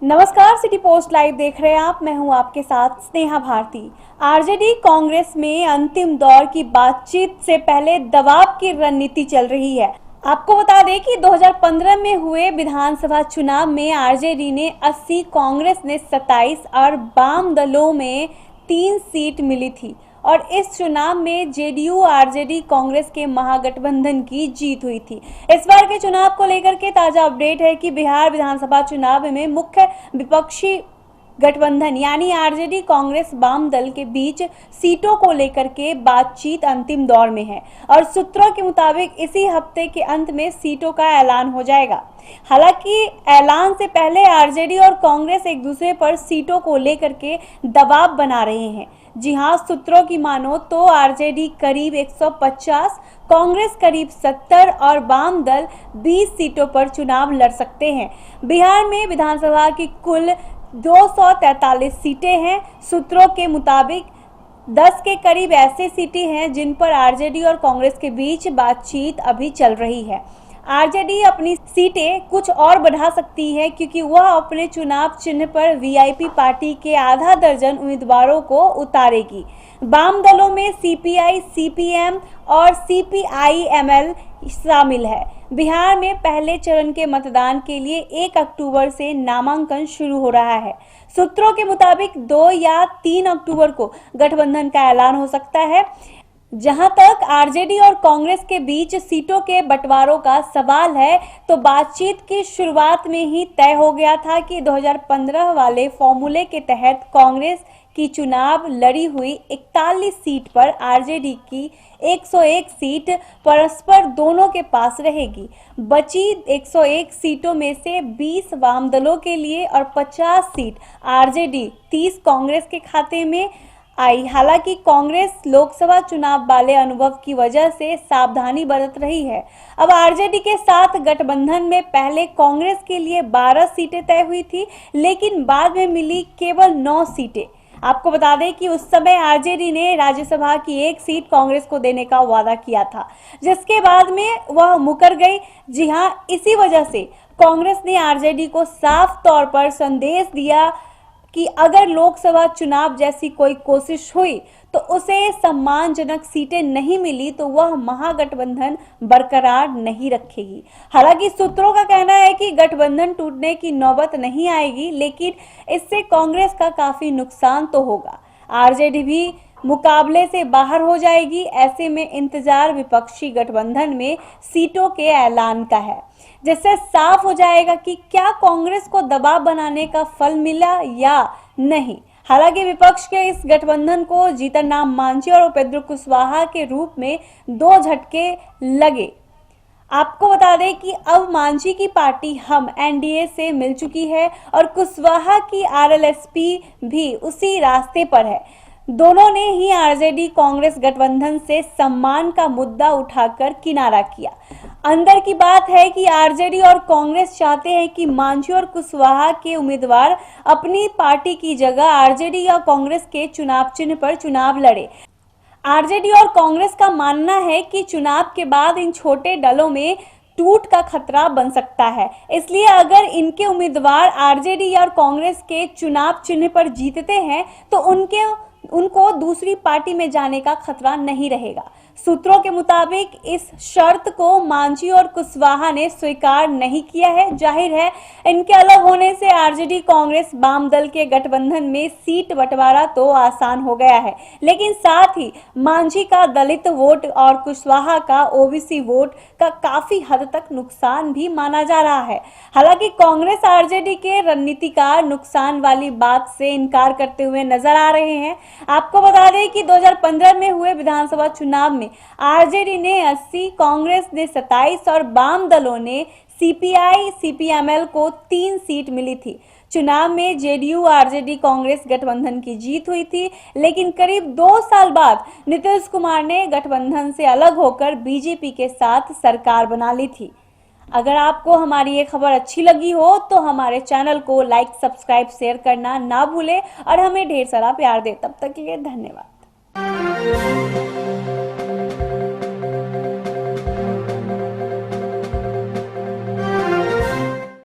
नमस्कार, city post live देख रहे हैं आप। मैं हूं आपके साथ स्नेहा भारती। आरजेडी कांग्रेस में अंतिम दौर की बातचीत से पहले दबाव की रणनीति चल रही है। आपको बता दें कि 2015 में हुए विधानसभा चुनाव में आरजेडी ने 80, कांग्रेस ने 27 और वाम दलों में 3 सीट मिली थी और इस चुनाव में जेडीयू आरजेडी कांग्रेस के महागठबंधन की जीत हुई थी। इस बार के चुनाव को लेकर के ताजा अपडेट है कि बिहार विधानसभा चुनाव में मुख्य विपक्षी गठबंधन यानी आरजेडी कांग्रेस वाम दल के बीच सीटों को लेकर के बातचीत अंतिम दौर में है और सूत्रों के मुताबिक इसी हफ्ते के अंत में सीटों का ऐलान हो जाएगा। हालांकि ऐलान से पहले आरजेडी और कांग्रेस एक दूसरे पर सीटों को लेकर के दबाव बना रहे हैं। जी हां, सूत्रों की मानो तो आरजेडी करीब 150, कांग्रेस करीब 70 और वाम दल 20 सीटों पर चुनाव लड़ सकते हैं। बिहार में विधानसभा की कुल 243 सीटें हैं। सूत्रों के मुताबिक 10 के करीब ऐसे सीटें हैं जिन पर आरजेडी और कांग्रेस के बीच बातचीत अभी चल रही है। आरजेडी अपनी सीटें कुछ और बढ़ा सकती है क्योंकि वह अपने चुनाव चिन्ह पर वीआईपी पार्टी के आधा दर्जन उम्मीदवारों को उतारेगी। वाम दलों में सीपीआई, सीपीएम और सीपीआईएमएल शामिल है। बिहार में पहले चरण के मतदान के लिए 1 अक्टूबर से नामांकन शुरू हो रहा है। सूत्रों के मुताबिक 2 या 3 अक्टूबर को गठबंधन का ऐलान हो सकता है। जहां तक आरजेडी और कांग्रेस के बीच सीटों के बंटवारों का सवाल है तो बातचीत की शुरुआत में ही तय हो गया था कि 2015 वाले फॉर्मूले के तहत कांग्रेस की चुनाव लड़ी हुई 41 सीट पर आरजेडी की 101 सीट परस्पर दोनों के पास रहेगी। बची 101 सीटों में से 20 वाम दलों के लिए और 50 सीट आरजेडी, 30 कांग्रेस के खाते में आई। हालांकि कांग्रेस लोकसभा चुनाव वाले अनुभव की वजह से सावधानी बरत रही है। अब आरजेडी के साथ गठबंधन में पहले कांग्रेस के लिए 12 सीटें तय हुई थी, लेकिन बाद में मिली केवल 9 सीटें। आपको बता दें कि उस समय आरजेडी ने राज्यसभा की 1 सीट कांग्रेस को देने का वादा किया था, जिसके बाद में वह मुकर गई। जी हां, इसी वजह से कांग्रेस ने आरजेडी को साफ तौर पर संदेश दिया कि अगर लोकसभा चुनाव जैसी कोई कोशिश हुई तो उसे सम्मानजनक सीटें नहीं मिली तो वह महागठबंधन बरकरार नहीं रखेगी। हालांकि सूत्रों का कहना है कि गठबंधन टूटने की नौबत नहीं आएगी, लेकिन इससे कांग्रेस का काफी नुकसान तो होगा। आरजेडी भी मुकाबले से बाहर हो जाएगी। ऐसे में इंतजार विपक्षी गठबंधन में सीटों के ऐलान का है, जिससे साफ हो जाएगा कि क्या कांग्रेस को दबाव बनाने का फल मिला या नहीं। हालांकि विपक्ष के इस गठबंधन को जीतन राम मांझी और उपेंद्र कुशवाहा के रूप में 2 झटके लगे। आपको बता दें कि अब मांझी की पार्टी हम एनडीए से मिल चुकी है और कुशवाहा की आरएलएसपी भी उसी रास्ते पर है। दोनों ने ही आरजेडी कांग्रेस गठबंधन से सम्मान का मुद्दा उठाकर किनारा किया। अंदर की बात है कि आरजेडी और कांग्रेस चाहते हैं कि मांझी और कुशवाहा के उम्मीदवार अपनी पार्टी की जगह आरजेडी या कांग्रेस के चुनाव चिन्ह पर चुनाव लड़े। आरजेडी और कांग्रेस का मानना है कि चुनाव के बाद इन छोटे दलों में टूट का खतरा बन सकता है। इसलिए अगर इनके उम्मीदवार आरजेडी और कांग्रेस के चुनाव चिन्ह पर जीतते हैं तो उनको दूसरी पार्टी में जाने का खतरा नहीं रहेगा। सूत्रों के मुताबिक इस शर्त को मांझी और कुशवाहा ने स्वीकार नहीं किया है। जाहिर है, इनके अलग होने से आरजेडी कांग्रेस वाम दल के गठबंधन में सीट बंटवारा तो आसान हो गया है, लेकिन साथ ही मांझी का दलित वोट और कुशवाहा का ओबीसी वोट का काफी हद तक नुकसान भी माना जा रहा है। हालांकि कांग्रेस आरजेडी के रणनीतिकार नुकसान वाली बात से इनकार करते हुए नजर आ रहे हैं। आपको बता दें कि 2015 में हुए विधानसभा चुनाव में आरजेडी ने 80, कांग्रेस ने 27 और वाम दलों ने सीपीआई, सीपीएमएल को 3 सीट मिली थी। चुनाव में जेडीयू आरजेडी कांग्रेस गठबंधन की जीत हुई थी, लेकिन करीब 2 साल बाद नीतीश कुमार ने गठबंधन से अलग होकर बीजेपी के साथ सरकार बना ली थी। अगर आपको हमारी ये खबर अच्छी लगी हो तो हमारे चैनल को लाइक, सब्सक्राइब, शेयर करना ना भूलें और हमें ढेर सारा प्यार दें। तब तक के लिए धन्यवाद।